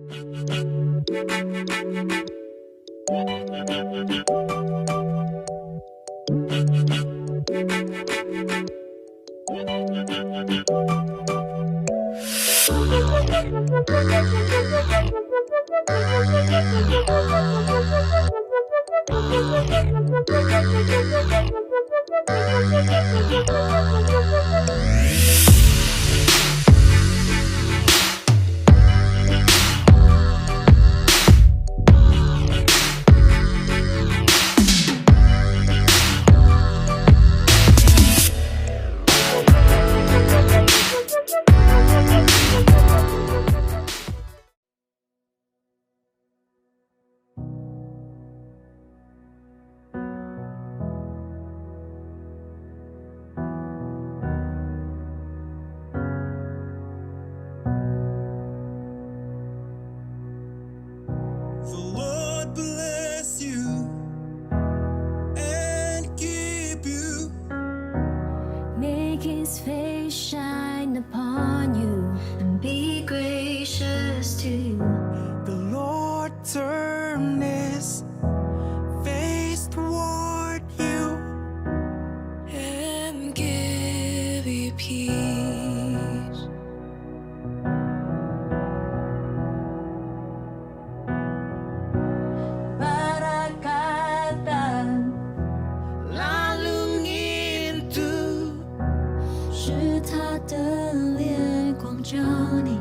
The Lord bless you and keep you. Make his face shine upon you and be gracious to you. The Lord turn his face toward you and give you peace. Barakatan 拉路into 是他的脸光照你，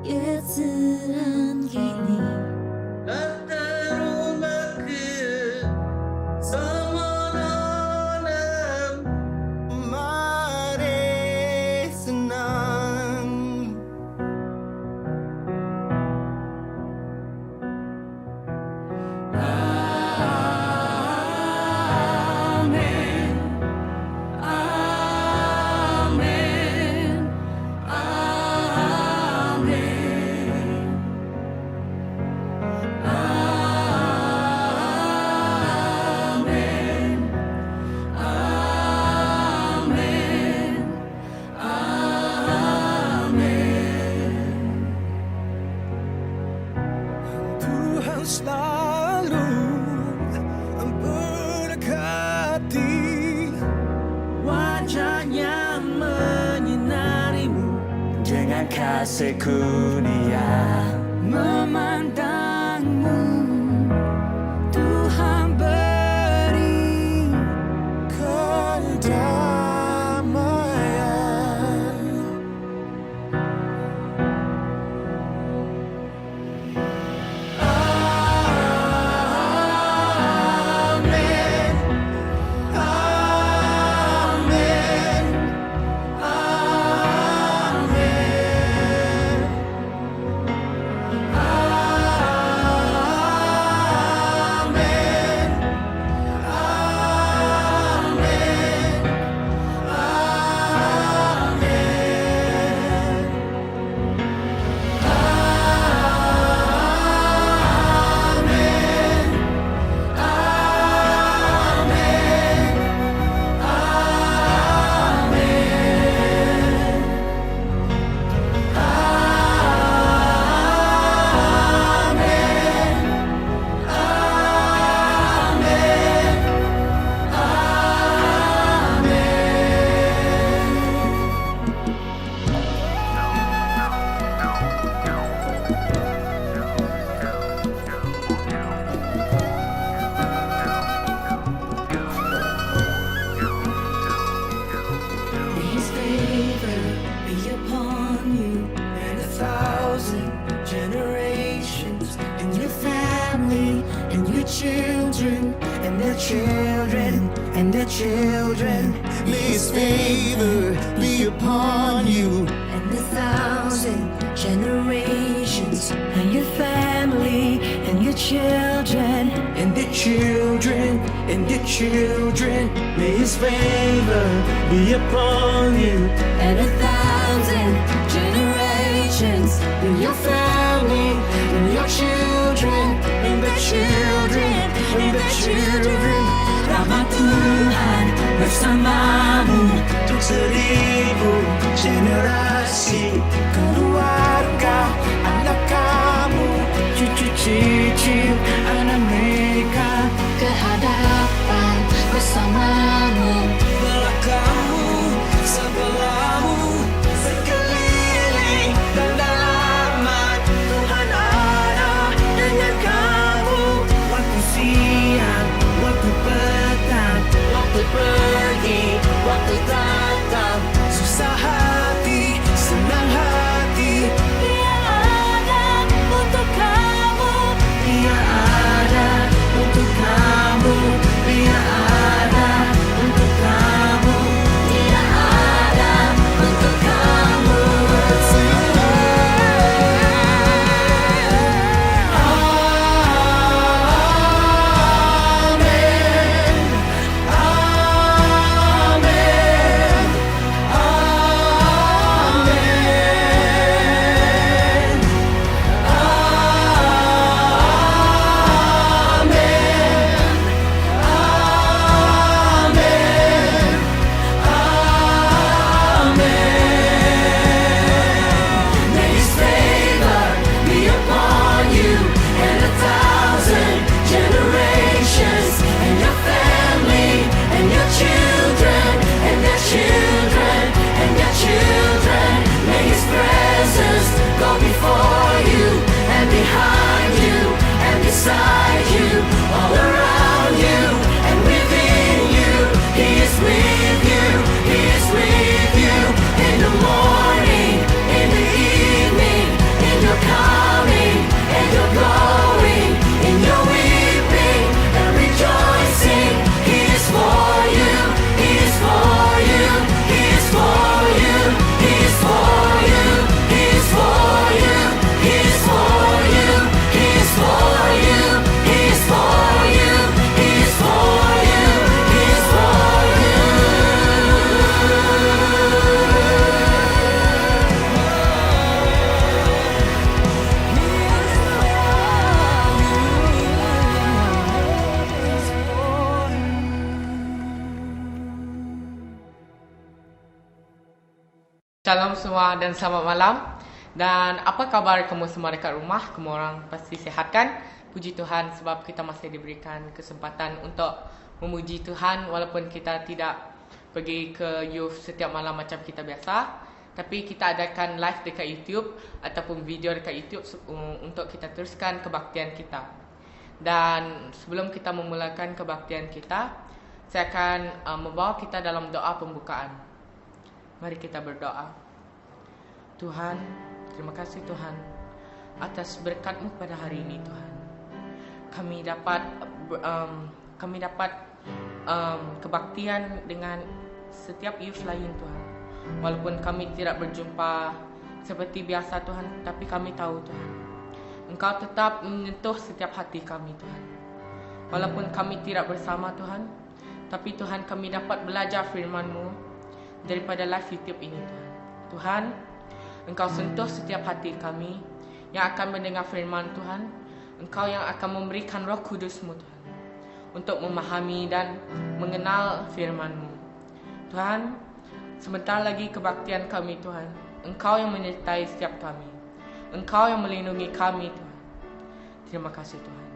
也赐恩给你。 rumahku semenanam mari senang. Amin, amin, amin. Amin, amin, amin. Tuhan selalu memberkati, wajahnya menyinarimu dengan kasih kurnia, memandangmu Tuhan beri kedamaian. Amin, amin, amin. children and their children and their children. May His favor be upon you and 1,000 generations, and your family and your children and their children and their children. May His favor be upon you and 1,000 generations, and your family and your children and their children and their children. Rahmat Tuhan bersamamu Untuk 1000 generasi, keluarga, anak kamu cicip anak mereka ke hadapan bersamamu. belakangmu, sebelahmu, sekeliling dan dalaman. Tuhan ada dengan kamu. Waktu siang, waktu petang, waktu pergi, waktu datang. Susah hati, senang hati, Dia ada untuk kamu. Dia ada untuk kamu. Dia ada untuk kamu. Dia ada untuk kamu. May His favor be upon you and 1,000 generations, and your family, and your children, and their children, and their children. May His presence go before you, and behind you, and beside you, all around you, and within you. He is with you, He is with you, in the morning, in the evening, in your coming, and your going, in your weeping and rejoicing. He is for you, He is for you, He is for you, He is for you, He is for you, He is for you, He is for you, He is for you, He is for you, He is for you. Shalom semua dan selamat malam. Dan apa kabar kamu semua dekat rumah? Kamu orang pasti sihat kan? Puji Tuhan sebab kita masih diberikan kesempatan untuk memuji Tuhan walaupun kita tidak pergi ke youth setiap malam macam kita biasa. Tapi kita adakan live dekat YouTube ataupun video dekat YouTube untuk kita teruskan kebaktian kita. Dan sebelum kita memulakan kebaktian kita, saya akan membawa kita dalam doa pembukaan. Mari kita berdoa. Tuhan, terima kasih Tuhan atas berkat-Mu pada hari ini Tuhan. Kami dapat kebaktian dengan setiap youth lain Tuhan. Walaupun kami tidak berjumpa seperti biasa Tuhan, tapi kami tahu Tuhan, Engkau tetap menyentuh setiap hati kami Tuhan. Walaupun kami tidak bersama Tuhan, tapi Tuhan kami dapat belajar firman-Mu daripada live YouTube ini Tuhan. Tuhan, Engkau sentuh setiap hati kami yang akan mendengar firman Tuhan. Engkau yang akan memberikan Roh Kudus-Mu Tuhan untuk memahami dan mengenal firman-Mu. Tuhan, sebentar lagi kebaktian kami Tuhan. Engkau yang menyertai setiap kami. Engkau yang melindungi kami Tuhan. Terima kasih Tuhan.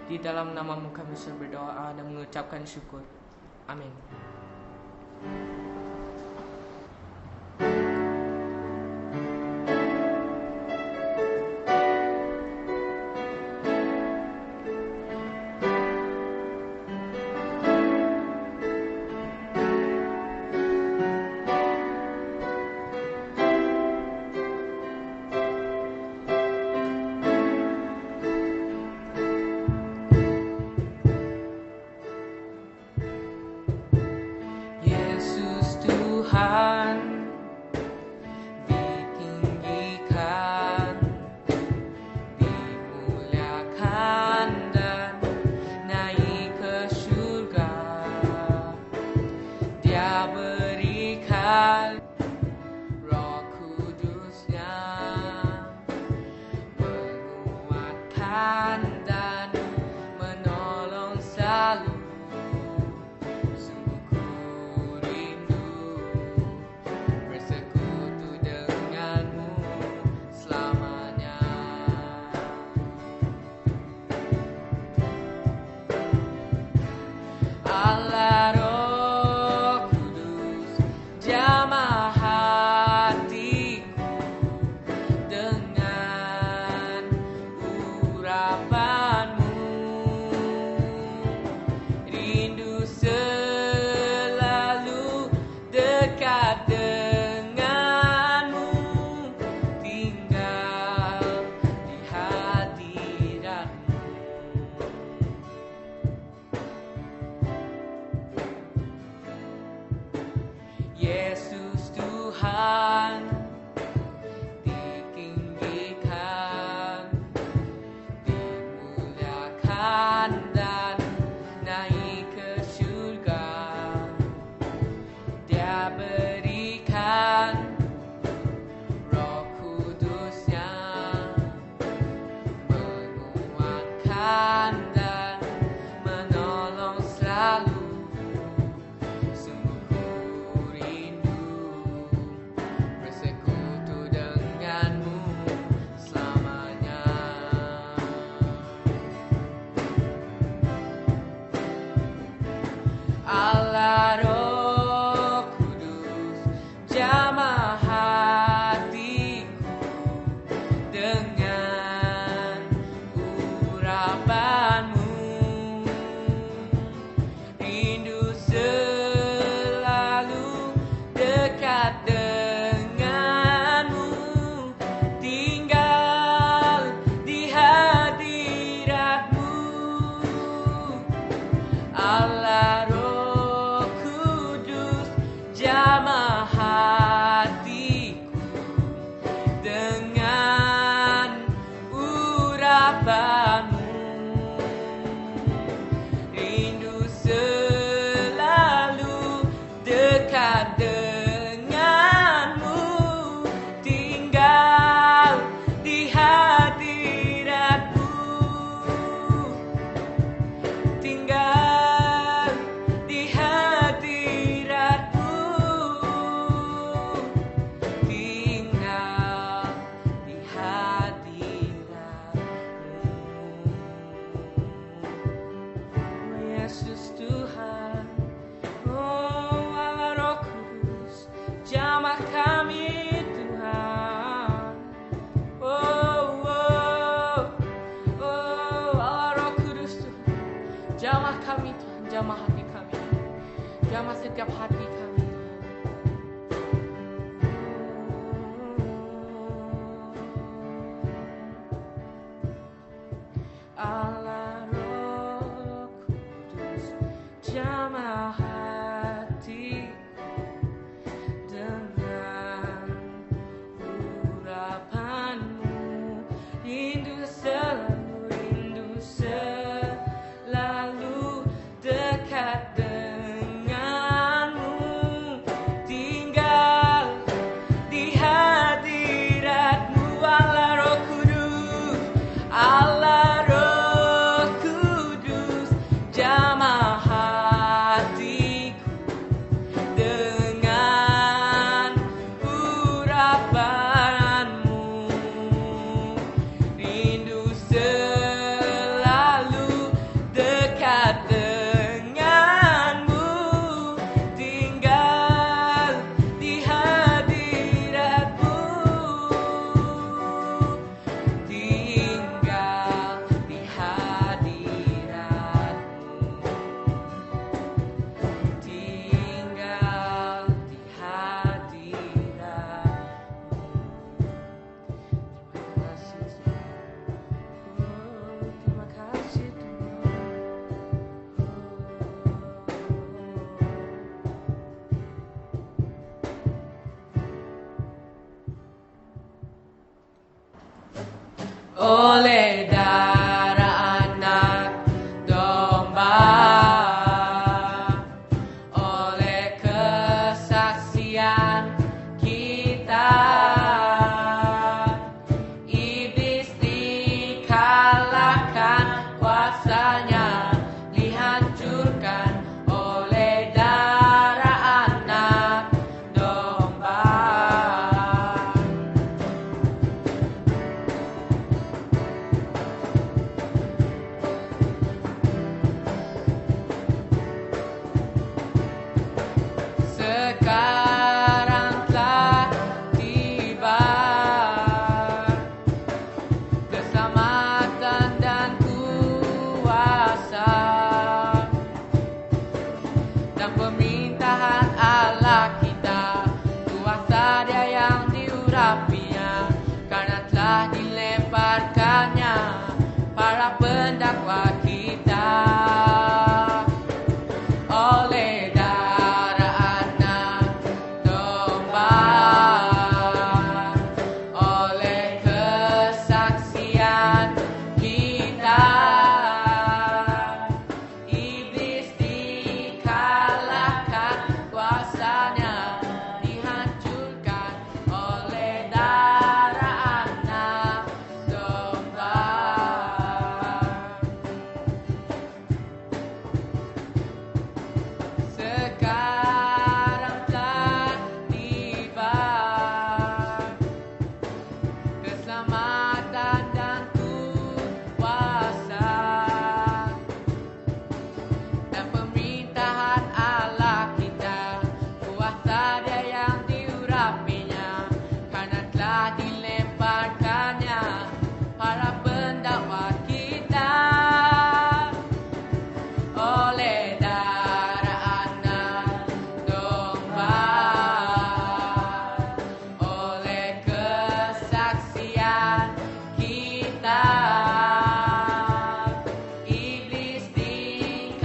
Di dalam nama-Mu kami berdoa dan mengucapkan syukur. Amin. Yesus Tuhan ditinggikan, dimuliakan dan naik ke surga. Dia berikan Roh Kudus-Nya, menguatkan dan menolong selalu. Tuhan dan menolong selalu. Sungguh ku rindu bersekutu denganmu selamanya. Allah Roh Kudus, jamah hatiku dengan urapanmu. Rindu selalu dekat denganmu, tinggal di hadiratmu. Allah Roh Kudus, jamah hatiku dengan urapanmu. Rindu selalu dekat denganmu, tinggal di hadiratmu. Tinggal di hadiratmu, tinggal di hadiratmu. Oh Yesus Tuhan, oh Allah Roh Kudus, jamah kami Tuhan. Oh, oh, oh Allah Roh Kudus Tuhan, jamah kami Tuhan, jamah hati kami, jamah setiap hati kami Tuhan. Allah Roh Kudus, jamah hatiku dengan urapanmu. Rindu selalu dekat denganmu, tinggal di hadiratmu. Allah Roh Kudus, Allah Roh Kudus, jamah hatiku dengan urapanmu. Rindu selalu dekat denganmu, tinggal di hadiratmu. Tinggal di hadiratmu, tinggal di hadiratmu. Terima kasih Tuhan. Oleh darah anak domba, oleh kesaksian kita, iblis dikalahkan, kuasanya dihancurkan oleh darah anak domba. Sekarang telah tiba keselamatan dan kuasa dan pemerintahan Allah kita. Kuasa Dia yang diurapinya, karena telah dilemparkannya para pendakwa kita. Oleh darah anak domba, oleh kesaksian kita, iblis dikalahkan, kuasanya dihancurkan oleh darah anak domba. para pendakwa kita oleh darah anak domba, oleh kesaksian kita, iblis dikalahkan,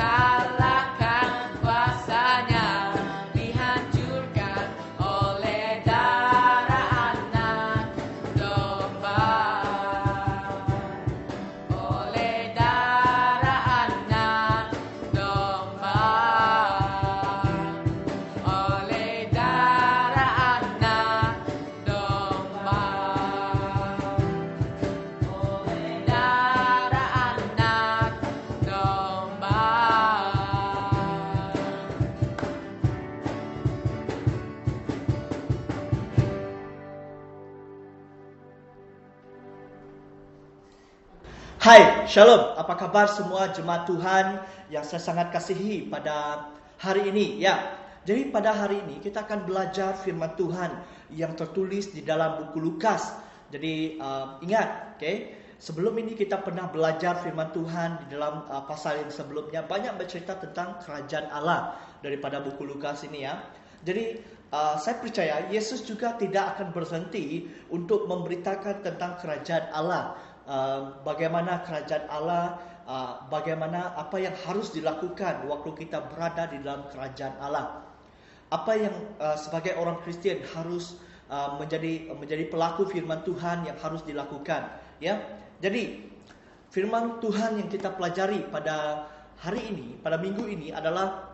kuasanya dihancurkan oleh darah anak domba, oleh darah anak domba, oleh darah anak domba, oleh darah anak domba. Hai, Shalom. Apa kabar semua jemaat Tuhan yang saya sangat kasihi pada hari ini? Ya, jadi pada hari ini kita akan belajar firman Tuhan yang tertulis di dalam buku Lukas. Jadi ingat, sebelum ini kita pernah belajar firman Tuhan di dalam pasal yang sebelumnya, banyak bercerita tentang kerajaan Allah daripada buku Lukas ini ya. Jadi saya percaya Yesus juga tidak akan berhenti untuk memberitakan tentang kerajaan Allah. Bagaimana kerajaan Allah, bagaimana apa yang harus dilakukan waktu kita berada di dalam kerajaan Allah. Apa yang sebagai orang Kristen harus menjadi pelaku firman Tuhan yang harus dilakukan, ya. Jadi firman Tuhan yang kita pelajari pada hari ini, pada minggu ini adalah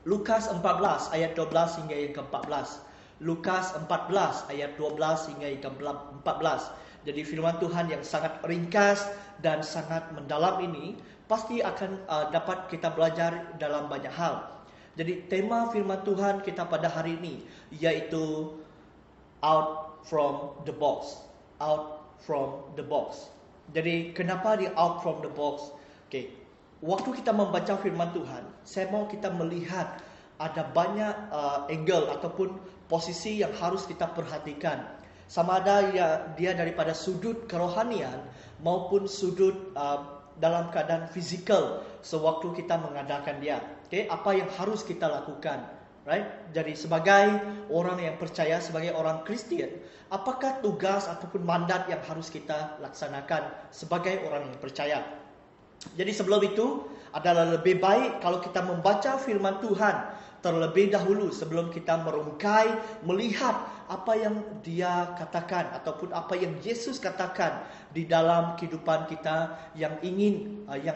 Lukas 14 ayat 12 hingga yang ke-14. Lukas 14 ayat 12 hingga yang ke-14. Jadi firman Tuhan yang sangat ringkas dan sangat mendalam ini pasti akan dapat kita belajar dalam banyak hal. Jadi tema firman Tuhan kita pada hari ini yaitu out from the box. Out from the box. Jadi kenapa di out from the box? Waktu kita membaca firman Tuhan, saya mau kita melihat ada banyak angle ataupun posisi yang harus kita perhatikan. Sama ada dia daripada sudut kerohanian maupun sudut dalam keadaan fizikal sewaktu kita mengadakan dia. Apa yang harus kita lakukan, right? Jadi sebagai orang yang percaya, sebagai orang Kristen, apakah tugas ataupun mandat yang harus kita laksanakan sebagai orang yang percaya? Jadi sebelum itu adalah lebih baik kalau kita membaca firman Tuhan terlebih dahulu sebelum kita merungkai, melihat apa yang dia katakan ataupun apa yang Yesus katakan di dalam kehidupan kita yang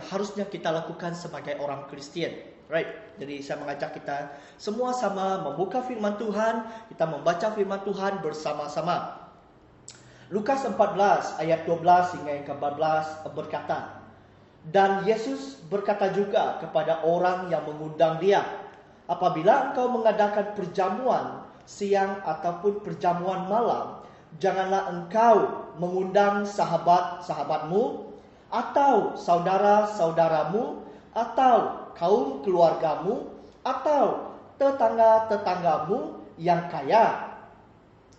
harusnya kita lakukan sebagai orang Kristen. Right? Jadi saya mengajak kita semua sama membuka firman Tuhan, kita membaca firman Tuhan bersama-sama. Lukas 14 ayat 12 hingga yang ke-14 berkata, dan Yesus berkata juga kepada orang yang mengundang dia, apabila engkau mengadakan perjamuan siang ataupun perjamuan malam, janganlah engkau mengundang sahabat-sahabatmu atau saudara-saudaramu atau kaum keluargamu atau tetangga-tetanggamu yang kaya,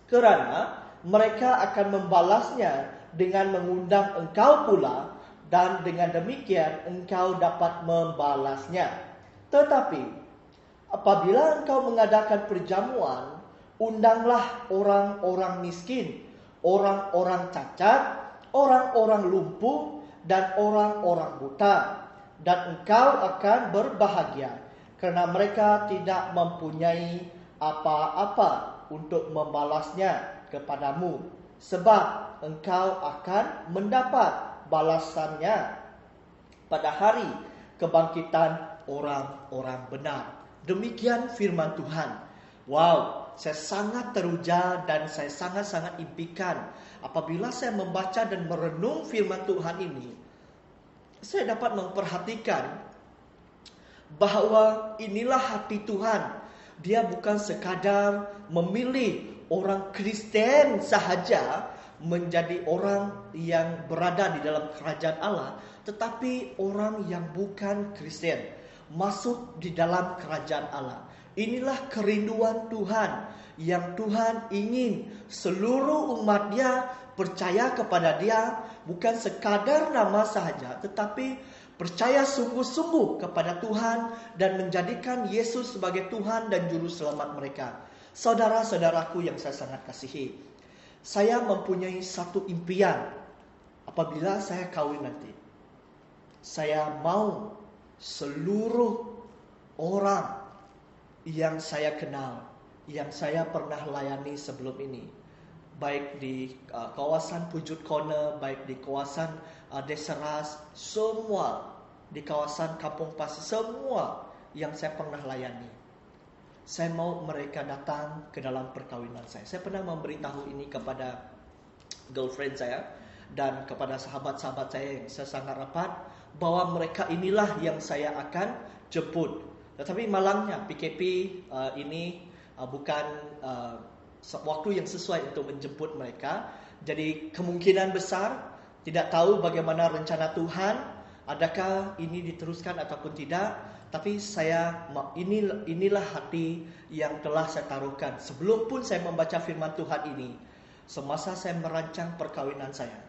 kerana mereka akan membalasnya dengan mengundang engkau pula, dan dengan demikian engkau dapat membalasnya. Tetapi apabila engkau mengadakan perjamuan, undanglah orang-orang miskin, orang-orang cacat, orang-orang lumpuh, dan orang-orang buta, dan engkau akan berbahagia, kerana mereka tidak mempunyai apa-apa untuk membalasnya kepadamu, sebab engkau akan mendapat balasannya pada hari kebangkitan orang-orang benar. Demikian firman Tuhan. Wow, saya sangat teruja dan saya sangat-sangat impikan apabila saya membaca dan merenung firman Tuhan ini. Saya dapat memperhatikan bahwa inilah hati Tuhan. Dia bukan sekadar memilih orang Kristen sahaja menjadi orang yang berada di dalam kerajaan Allah, tetapi orang yang bukan Kristen masuk di dalam kerajaan Allah. Inilah kerinduan Tuhan, yang Tuhan ingin seluruh umat Dia percaya kepada Dia, bukan sekadar nama sahaja, tetapi percaya sungguh-sungguh kepada Tuhan dan menjadikan Yesus sebagai Tuhan dan Juru Selamat mereka. Saudara-saudaraku yang saya sangat kasihi, saya mempunyai satu impian. Apabila saya kawin nanti, saya mau seluruh orang yang saya kenal, yang saya pernah layani sebelum ini, baik di kawasan Pujut Corner, baik di kawasan Desa Ras, semua di kawasan Kampung Pasir, semua yang saya pernah layani, saya mau mereka datang ke dalam perkawinan saya. Saya pernah memberitahu ini kepada girlfriend saya dan kepada sahabat-sahabat saya yang saya sangat rapat, bahwa mereka inilah yang saya akan jemput. Tetapi malangnya PKP ini bukan waktu yang sesuai untuk menjemput mereka. Jadi kemungkinan besar tidak tahu bagaimana rencana Tuhan, adakah ini diteruskan ataupun tidak. Tapi inilah hati yang telah saya taruhkan. Sebelum pun saya membaca firman Tuhan ini, semasa saya merancang perkawinan saya,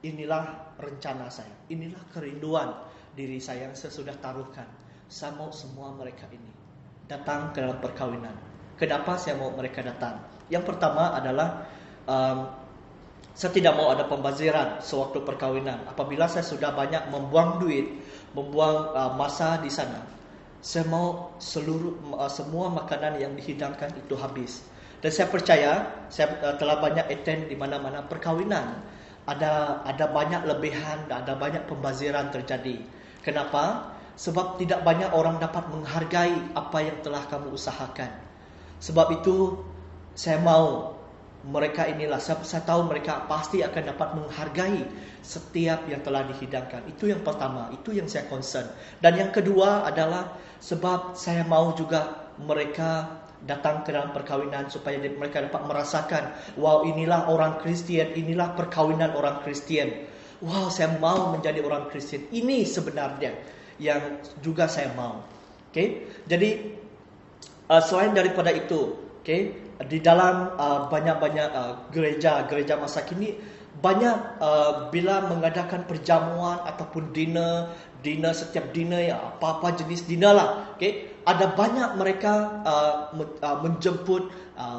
inilah rencana saya, inilah kerinduan diri saya yang saya sudah taruhkan. Saya mau semua mereka ini datang ke dalam perkawinan. Kenapa saya mau mereka datang? Yang pertama adalah saya tidak mau ada pembaziran sewaktu perkawinan. Apabila saya sudah banyak membuang duit, membuang masa di sana, saya mau semua makanan yang dihidangkan itu habis. Dan saya percaya, saya telah banyak attend di mana-mana perkawinan, ada banyak lebihan, ada banyak pembaziran terjadi. Kenapa? Sebab tidak banyak orang dapat menghargai apa yang telah kamu usahakan. Sebab itu saya mau mereka inilah, saya tahu mereka pasti akan dapat menghargai setiap yang telah dihidangkan. Itu yang pertama, itu yang saya concern. Dan yang kedua adalah sebab saya mau juga mereka datang ke dalam perkawinan supaya mereka dapat merasakan, wow, inilah orang Kristian, inilah perkawinan orang Kristian. Wow, saya mau menjadi orang Kristian. Ini sebenarnya yang juga saya mau. Okay? Jadi selain daripada itu, okay, di dalam banyak-banyak gereja masa kini, banyak bila mengadakan perjamuan ataupun dinner, setiap dinner ya apa-apa jenis dinner lah, okay? Ada banyak mereka menjemput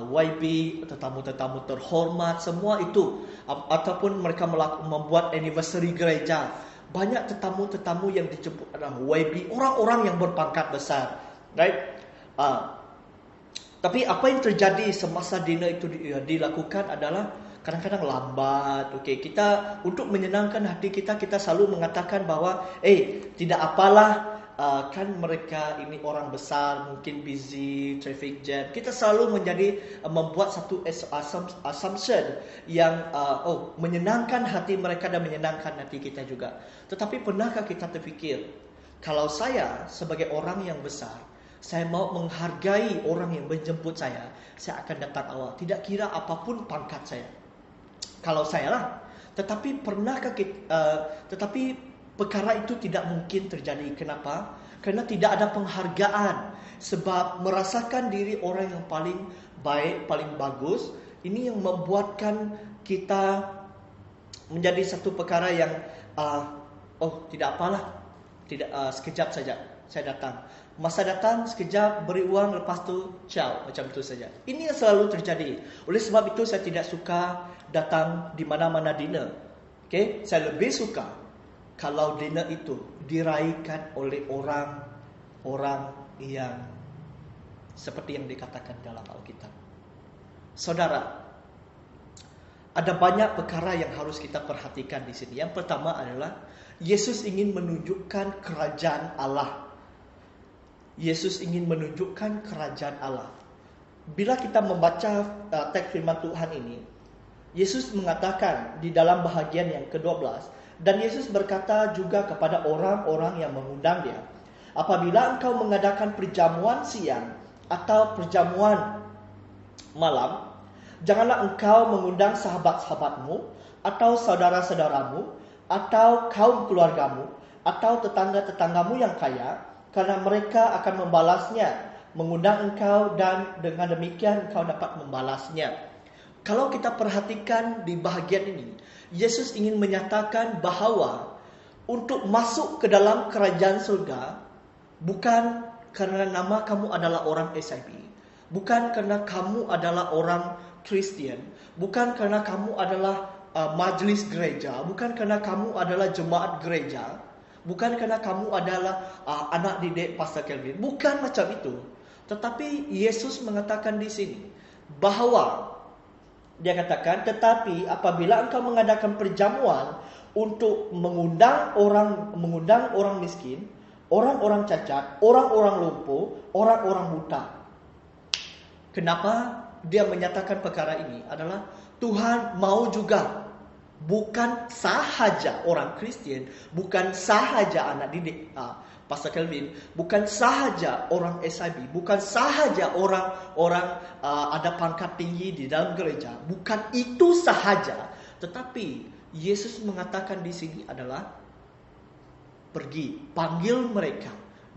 YB, tetamu-tetamu terhormat, semua itu, ataupun mereka membuat anniversary gereja. Banyak tetamu-tetamu yang dijemput adalah YB, orang-orang yang berpangkat besar, right? Tapi apa yang terjadi semasa dinner itu dilakukan adalah kadang-kadang lambat. Okay, kita untuk menyenangkan hati kita selalu mengatakan bahwa, tidak apalah, kan mereka ini orang besar, mungkin busy, traffic jam. Kita selalu membuat satu assumption yang menyenangkan hati mereka dan menyenangkan hati kita juga. Tetapi pernahkah kita terfikir, kalau saya sebagai orang yang besar, saya mau menghargai orang yang menjemput saya akan datang awal, tidak kira apapun pangkat saya. Kalau saya lah. Tetapi pernahkah tetapi perkara itu tidak mungkin terjadi. Kenapa? Karena tidak ada penghargaan. Sebab merasakan diri orang yang paling baik, paling bagus, ini yang membuatkan kita menjadi satu perkara yang tidak apalah, tidak sekejap saja saya datang. Masa datang sekejap, beri uang, lepas tu ciao, macam itu saja. Ini yang selalu terjadi. Oleh sebab itu saya tidak suka datang di mana-mana dinner. Okay? Saya lebih suka kalau dinner itu diraihkan oleh orang yang seperti yang dikatakan dalam Alkitab. Saudara, ada banyak perkara yang harus kita perhatikan di sini. Yang pertama adalah Yesus ingin menunjukkan kerajaan Allah. Yesus ingin menunjukkan kerajaan Allah. Bila kita membaca teks firman Tuhan ini, Yesus mengatakan di dalam bahagian yang ke-12, dan Yesus berkata juga kepada orang-orang yang mengundang dia, apabila engkau mengadakan perjamuan siang atau perjamuan malam, janganlah engkau mengundang sahabat-sahabatmu atau saudara-saudaramu atau kaum keluargamu atau tetangga-tetanggamu yang kaya, karena mereka akan membalasnya, mengundang engkau, dan dengan demikian engkau dapat membalasnya. Kalau kita perhatikan di bahagian ini, Yesus ingin menyatakan bahawa untuk masuk ke dalam kerajaan surga bukan karena nama kamu adalah orang SIB, bukan karena kamu adalah orang Kristen, bukan karena kamu adalah majlis gereja, bukan karena kamu adalah jemaat gereja, bukan karena kamu adalah anak didik Pastor Kelvin, bukan macam itu. Tetapi Yesus mengatakan di sini bahawa dia katakan, tetapi apabila engkau mengadakan perjamuan untuk mengundang orang miskin, orang-orang cacat, orang-orang lumpuh, orang-orang buta. Kenapa dia menyatakan perkara ini? Adalah Tuhan mau juga bukan sahaja orang Kristen, bukan sahaja anak didik Pastor Kelvin, bukan sahaja orang SIB, bukan sahaja orang ada pangkat tinggi di dalam gereja, bukan itu sahaja. Tetapi Yesus mengatakan di sini adalah pergi, panggil mereka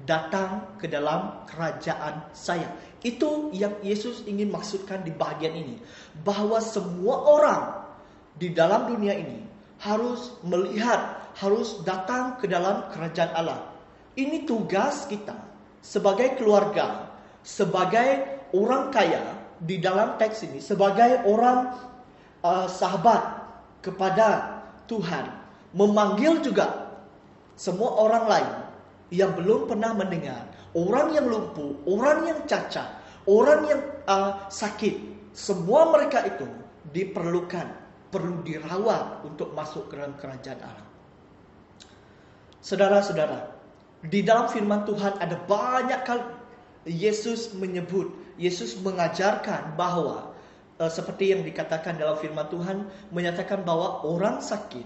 datang ke dalam kerajaan saya. Itu yang Yesus ingin maksudkan di bahagian ini, bahwa semua orang di dalam dunia ini harus melihat, harus datang ke dalam kerajaan Allah. Ini tugas kita sebagai keluarga, sebagai orang kaya di dalam teks ini, sebagai orang sahabat kepada Tuhan, memanggil juga semua orang lain yang belum pernah mendengar, orang yang lumpuh, orang yang cacat, orang yang sakit, semua mereka itu diperlukan, perlu dirawat untuk masuk ke dalam kerajaan Allah. Saudara-saudara, di dalam firman Tuhan ada banyak kali Yesus menyebut, Yesus mengajarkan bahwa seperti yang dikatakan dalam firman Tuhan, menyatakan bahwa orang sakit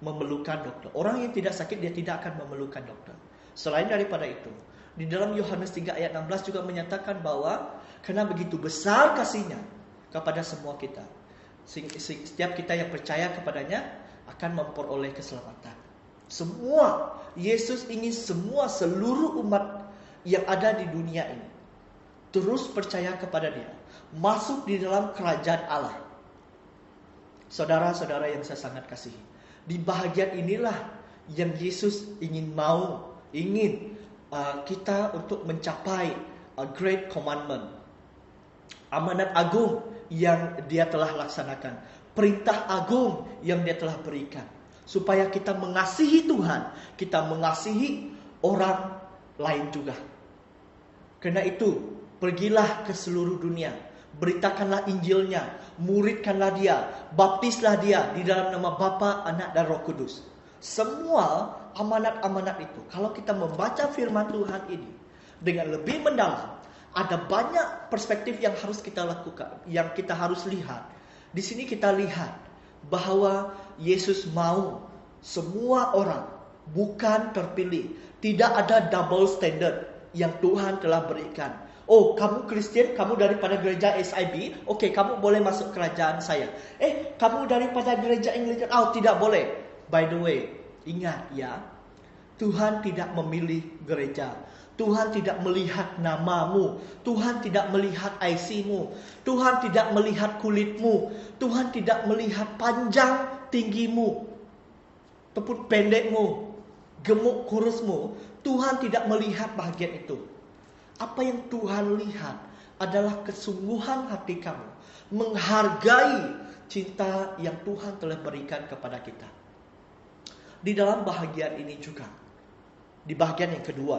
memerlukan dokter. Orang yang tidak sakit dia tidak akan memerlukan dokter. Selain daripada itu, di dalam Yohanes 3 ayat 16 juga menyatakan bahwa karena begitu besar kasihnya kepada semua kita, setiap kita yang percaya kepadanya akan memperoleh keselamatan. Semua, Yesus ingin seluruh umat yang ada di dunia ini terus percaya kepada dia, masuk di dalam kerajaan Allah. Saudara-saudara yang saya sangat kasihi, di bahagian inilah yang Yesus ingin kita untuk mencapai Great Commandment, amanat agung yang dia telah laksanakan, perintah agung yang dia telah berikan, supaya kita mengasihi Tuhan, kita mengasihi orang lain juga. Karena itu, pergilah ke seluruh dunia, beritakanlah Injilnya, muridkanlah dia, baptislah dia di dalam nama Bapa, Anak dan Roh Kudus. Semua amanat-amanat itu, kalau kita membaca firman Tuhan ini dengan lebih mendalam, ada banyak perspektif yang harus kita lakukan, yang kita harus lihat. Di sini kita lihat bahwa Yesus mau semua orang, bukan terpilih. Tidak ada double standard yang Tuhan telah berikan. Oh, kamu Kristen, kamu daripada gereja SIB, oke, kamu boleh masuk kerajaan saya. Kamu daripada gereja Anglican, tidak boleh. By the way, ingat ya, Tuhan tidak memilih gereja. Tuhan tidak melihat namamu. Tuhan tidak melihat IC-mu. Tuhan tidak melihat kulitmu. Tuhan tidak melihat panjang tinggimu, ataupun pendekmu, gemuk kurusmu. Tuhan tidak melihat bahagian itu. Apa yang Tuhan lihat adalah kesungguhan hati kamu, menghargai cinta yang Tuhan telah berikan kepada kita. Di dalam bahagian ini juga, di bahagian yang kedua,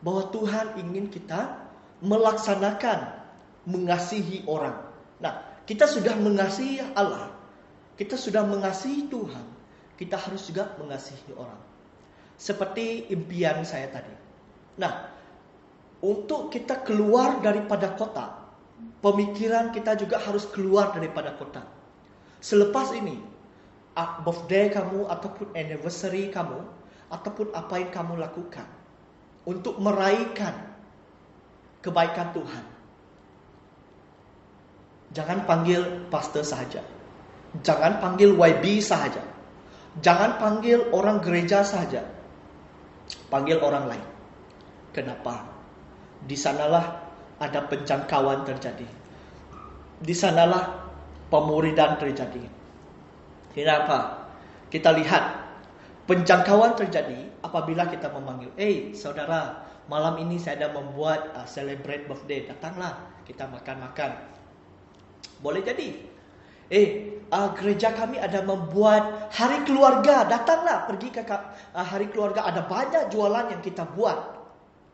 bahwa Tuhan ingin kita melaksanakan mengasihi orang. Nah, kita sudah mengasihi Allah, kita sudah mengasihi Tuhan, kita harus juga mengasihi orang. Seperti impian saya tadi. Nah, untuk kita keluar daripada kota, pemikiran kita juga harus keluar daripada kota. Selepas ini, birthday kamu ataupun anniversary kamu, ataupun apa yang kamu lakukan untuk meraihkan kebaikan Tuhan, jangan panggil pastor sahaja, jangan panggil YB sahaja, jangan panggil orang gereja sahaja, panggil orang lain. Kenapa? Di sanalah ada penjangkauan terjadi. Di sanalah pemuridan terjadi. Kenapa? Kita lihat penjangkauan terjadi apabila kita memanggil, saudara, malam ini saya ada membuat celebrate birthday, datanglah kita makan-makan. Boleh jadi. Gereja kami ada membuat hari keluarga, datanglah pergi ke hari keluarga, ada banyak jualan yang kita buat.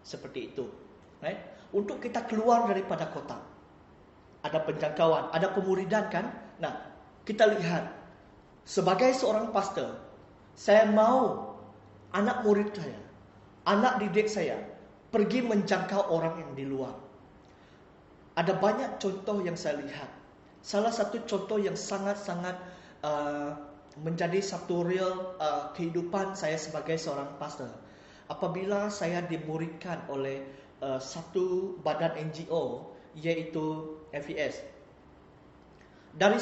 Seperti itu. Right? Untuk kita keluar daripada kota. Ada penjangkauan, ada pemuridan kan? Nah, kita lihat sebagai seorang pastor, saya mau anak murid saya, anak didik saya pergi menjangkau orang yang di luar. Ada banyak contoh yang saya lihat. Salah satu contoh yang sangat-sangat menjadi satu real kehidupan saya sebagai seorang pastor. Apabila saya dimuridkan oleh satu badan NGO, yaitu FES. Dari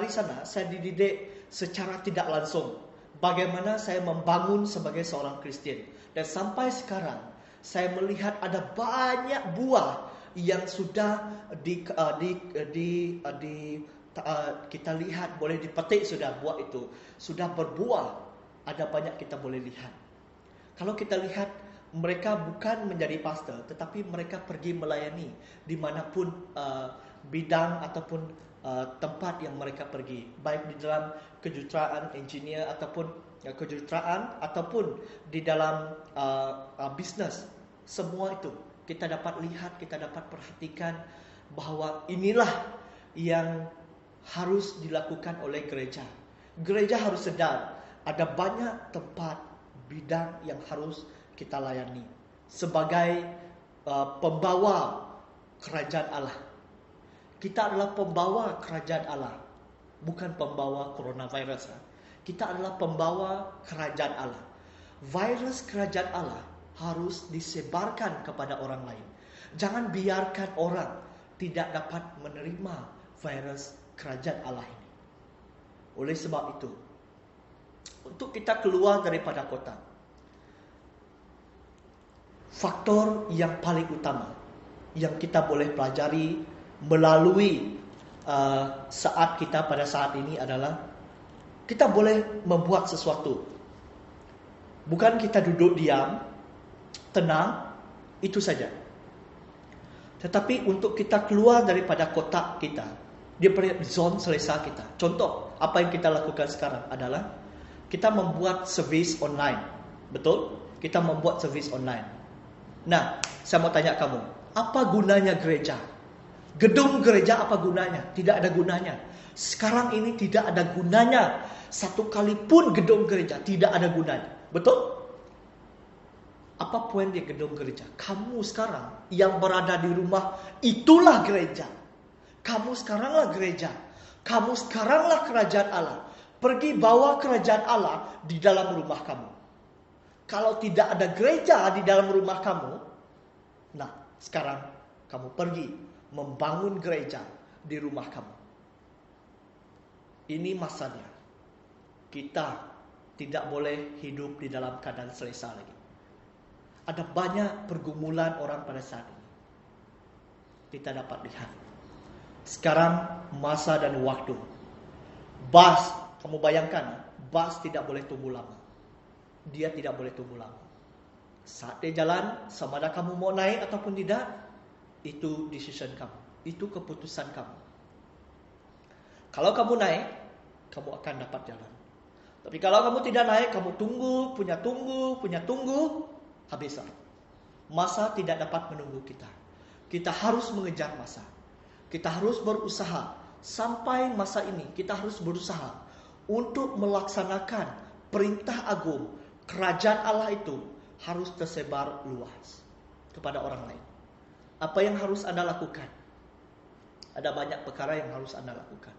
sana saya dididik secara tidak langsung bagaimana saya membangun sebagai seorang Kristen. Dan sampai sekarang saya melihat ada banyak buah yang sudah kita lihat, boleh dipetik sudah buah itu sudah berbuah. Ada banyak kita boleh lihat. Kalau kita lihat, mereka bukan menjadi pastor, tetapi mereka pergi melayani dimanapun bidang ataupun tempat yang mereka pergi, baik di dalam kejuruteraan engineer ataupun kejuruteraan ataupun di dalam bisnes. Semua itu kita dapat lihat, kita dapat perhatikan bahwa inilah yang harus dilakukan oleh gereja. Gereja harus sedar ada banyak tempat bidang yang harus kita layani sebagai pembawa kerajaan Allah. Kita adalah pembawa kerajaan Allah, bukan pembawa coronavirus. Kita adalah pembawa kerajaan Allah. Virus kerajaan Allah harus disebarkan kepada orang lain. Jangan biarkan orang tidak dapat menerima virus kerajaan Allah ini. Oleh sebab itu, untuk kita keluar daripada kota, faktor yang paling utama yang kita boleh pelajari melalui saat kita pada saat ini adalah kita boleh membuat sesuatu. Bukan kita duduk diam, tenang, itu saja. Tetapi untuk kita keluar daripada kotak kita, daripada zon selesa kita. Contoh, apa yang kita lakukan sekarang adalah kita membuat servis online. Betul? Kita membuat servis online. Nah, saya mau tanya kamu, apa gunanya gereja? Gedung gereja apa gunanya? Tidak ada gunanya. Sekarang ini tidak ada gunanya. Satu kali pun gedung gereja tidak ada gunanya. Betul? Apa poin di gedung gereja? Kamu sekarang yang berada di rumah, itulah gereja. Kamu sekaranglah gereja. Kamu sekaranglah kerajaan Allah. Pergi bawa kerajaan Allah di dalam rumah kamu. Kalau tidak ada gereja di dalam rumah kamu, nah sekarang kamu pergi membangun gereja di rumah kamu. Ini masanya. Kita tidak boleh hidup di dalam keadaan selesa lagi. Ada banyak pergumulan orang pada saat ini. Kita dapat lihat. Sekarang masa dan waktu. Bas, kamu bayangkan, bas tidak boleh tunggu lama. Dia tidak boleh tunggu lama. Saat dia jalan, sama ada kamu mau naik ataupun tidak, itu decision kamu. Itu keputusan kamu. Kalau kamu naik, kamu akan dapat jalan. Tapi kalau kamu tidak naik, kamu tunggu, habislah. Masa tidak dapat menunggu kita. Kita harus mengejar masa. Kita harus berusaha. Sampai masa ini, kita harus berusaha untuk melaksanakan perintah agung. Kerajaan Allah itu harus tersebar luas kepada orang lain. Apa yang harus Anda lakukan? Ada banyak perkara yang harus Anda lakukan.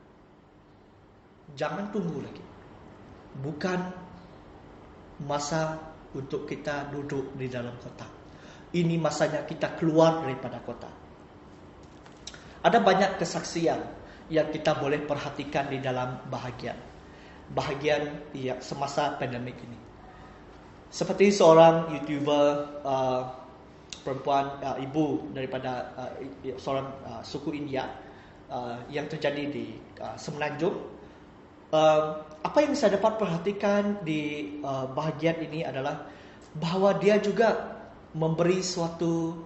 Jangan tunggu lagi. Bukan masa untuk kita duduk di dalam kota. Ini masanya kita keluar daripada kota. Ada banyak kesaksian yang kita boleh perhatikan di dalam bahagian ya, semasa pandemik ini. Seperti seorang YouTuber perempuan, ibu daripada seorang suku India, yang terjadi di Semenanjung. Apa yang saya dapat perhatikan di bahagian ini adalah bahawa dia juga memberi suatu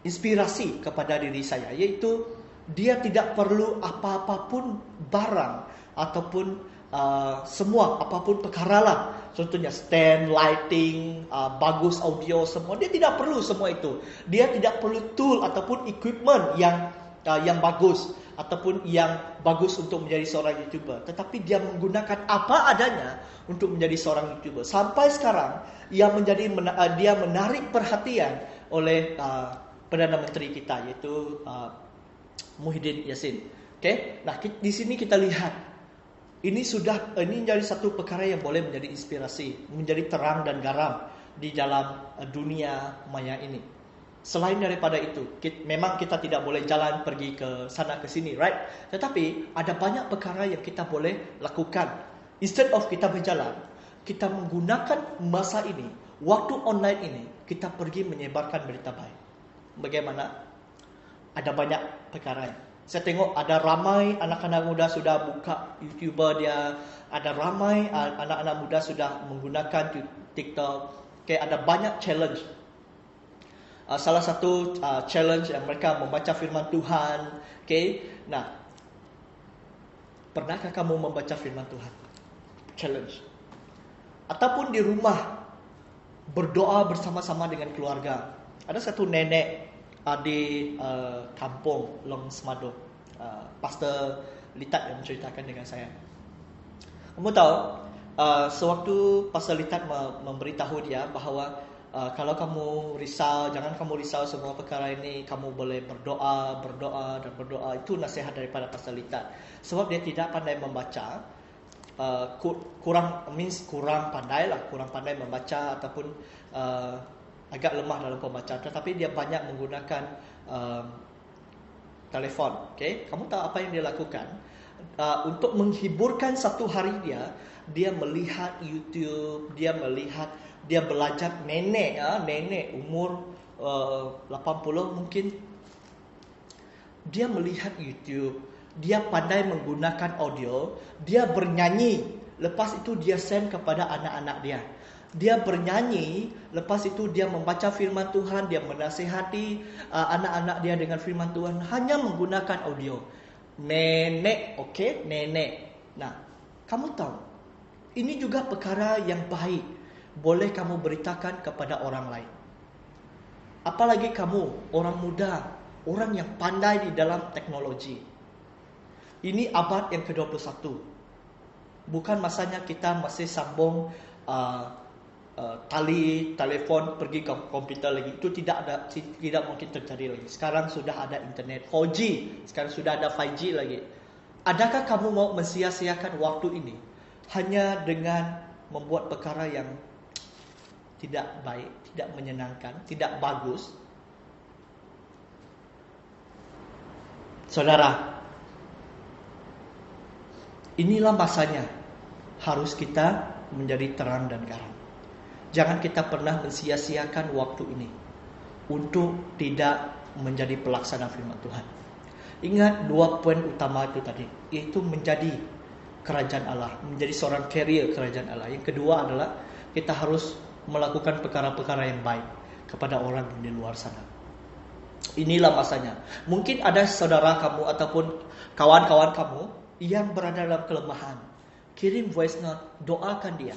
inspirasi kepada diri saya, iaitu dia tidak perlu apa-apa pun barang ataupun semua apapun perkara lah. Contohnya stand, lighting, bagus audio, semua. Dia tidak perlu semua itu. Dia tidak perlu tool ataupun equipment yang bagus ataupun yang bagus untuk menjadi seorang YouTuber. Tetapi dia menggunakan apa adanya untuk menjadi seorang YouTuber. Sampai sekarang dia menarik perhatian oleh Perdana Menteri kita, iaitu Muhyiddin Yassin. Okay? Nah, di sini kita lihat ini menjadi satu perkara yang boleh menjadi inspirasi, menjadi terang dan garam di dalam dunia maya ini. Selain daripada itu, memang kita tidak boleh jalan pergi ke sana ke sini, right? Tetapi ada banyak perkara yang kita boleh lakukan. Instead of kita berjalan, kita menggunakan masa ini, waktu online ini, kita pergi menyebarkan berita baik. Bagaimana? Ada banyak perkara. Saya tengok ada ramai anak-anak muda sudah buka YouTuber dia. Ada ramai anak-anak muda sudah menggunakan TikTok. Okay, ada banyak challenge. Salah satu challenge yang mereka membaca firman Tuhan. Okay, nah, pernahkah kamu membaca firman Tuhan? Challenge. Ataupun di rumah berdoa bersama-sama dengan keluarga. Ada satu nenek di kampung Long Semado, Pastor Litat yang menceritakan dengan saya. Kamu tahu, sewaktu Pastor Litat memberitahu dia bahawa kalau kamu risau, jangan kamu risau semua perkara ini, kamu boleh berdoa. Itu nasihat daripada Pastor Litat. Sebab dia tidak pandai membaca, kurang pandai membaca ataupun agak lemah dalam pembacaan, tetapi dia banyak menggunakan telefon. Okay? Kamu tahu apa yang dia lakukan? Untuk menghiburkan satu hari dia melihat YouTube, dia belajar nenek umur 80 mungkin. Dia melihat YouTube, dia pandai menggunakan audio, dia bernyanyi. Lepas itu dia send kepada anak-anak dia. Dia bernyanyi, lepas itu dia membaca firman Tuhan, dia menasihati anak-anak dia dengan firman Tuhan hanya menggunakan audio. Nenek, okay? Nenek. Nah, kamu tahu, ini juga perkara yang baik. Boleh kamu beritakan kepada orang lain. Apalagi kamu, orang muda, orang yang pandai di dalam teknologi. Ini abad yang ke-21. Bukan masanya kita masih sambung telefon pergi ke komputer lagi. Itu tidak mungkin terjadi lagi. Sekarang sudah ada internet 4G, sekarang sudah ada 5G lagi. Adakah kamu mau mensia-siakan waktu ini hanya dengan membuat perkara yang tidak baik, tidak menyenangkan, tidak bagus? Saudara, inilah masanya harus kita menjadi terang dan garam. Jangan kita pernah mensia-siakan waktu ini untuk tidak menjadi pelaksana firman Tuhan. Ingat 2 poin utama itu tadi, yaitu menjadi kerajaan Allah, menjadi seorang carrier kerajaan Allah. Yang kedua adalah kita harus melakukan perkara-perkara yang baik kepada orang di luar sana. Inilah masanya. Mungkin ada saudara kamu ataupun kawan-kawan kamu yang berada dalam kelemahan. Kirim voice note, doakan dia.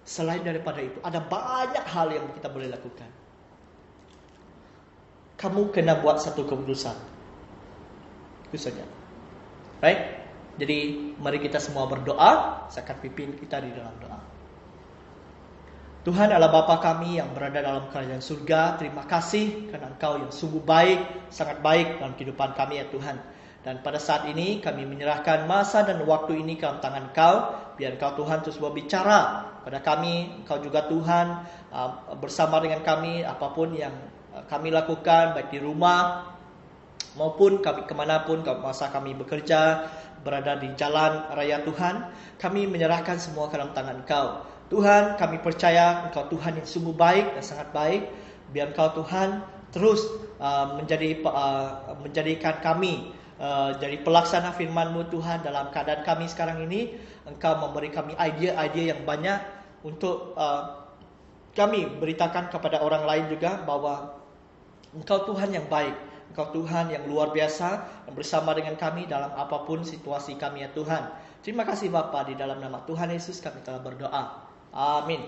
Selain daripada itu, ada banyak hal yang kita boleh lakukan. Kamu kena buat satu keputusan. Itu saja. Right? Jadi, mari kita semua berdoa. Saya akan pimpin kita di dalam doa. Tuhan adalah Bapa kami yang berada dalam kerajaan surga. Terima kasih kerana Engkau yang sungguh baik, sangat baik dalam kehidupan kami ya Tuhan. Dan pada saat ini kami menyerahkan masa dan waktu ini ke dalam tangan Engkau. Biar Engkau Tuhan terus berbicara pada kami. Engkau juga Tuhan bersama dengan kami. Apapun yang kami lakukan, baik di rumah maupun kami kemanapun masa kami bekerja, berada di jalan raya Tuhan, kami menyerahkan semua ke dalam tangan Engkau. Tuhan, kami percaya Engkau Tuhan yang sungguh baik dan sangat baik. Biar Engkau Tuhan terus menjadikan kami jadi pelaksana firman-Mu Tuhan dalam keadaan kami sekarang ini. Engkau memberi kami idea-idea yang banyak untuk kami beritakan kepada orang lain juga bahwa Engkau Tuhan yang baik, Engkau Tuhan yang luar biasa yang bersama dengan kami dalam apapun situasi kami ya Tuhan. Terima kasih Bapa, di dalam nama Tuhan Yesus kami telah berdoa. Amin.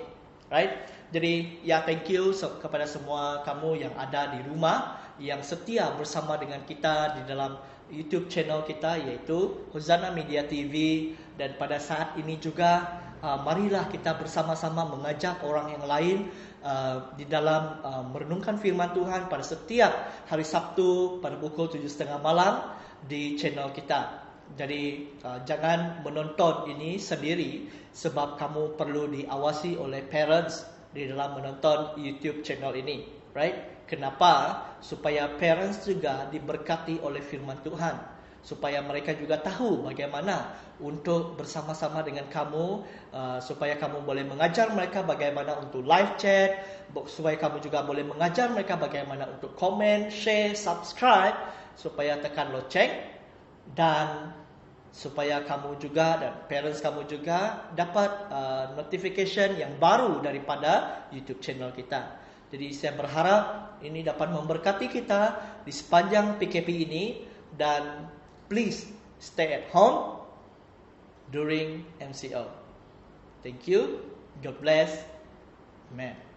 Right? Jadi thank you kepada semua kamu yang ada di rumah, yang setia bersama dengan kita di dalam YouTube channel kita, yaitu Hosana Media TV. Dan pada saat ini juga marilah kita bersama-sama mengajak orang yang lain di dalam merenungkan firman Tuhan pada setiap hari Sabtu pada pukul 7.30 malam di channel kita. Jadi jangan menonton ini sendiri, sebab kamu perlu diawasi oleh parents di dalam menonton YouTube channel ini. Right? Kenapa? Supaya parents juga diberkati oleh firman Tuhan, supaya mereka juga tahu bagaimana untuk bersama-sama dengan kamu, supaya kamu boleh mengajar mereka bagaimana untuk live chat, supaya kamu juga boleh mengajar mereka bagaimana untuk komen, share, subscribe, supaya tekan loceng, dan supaya kamu juga dan parents kamu juga dapat notification yang baru daripada YouTube channel kita. Jadi saya berharap ini dapat memberkati kita di sepanjang PKP ini, dan please stay at home during MCO. Thank you. God bless. Amen.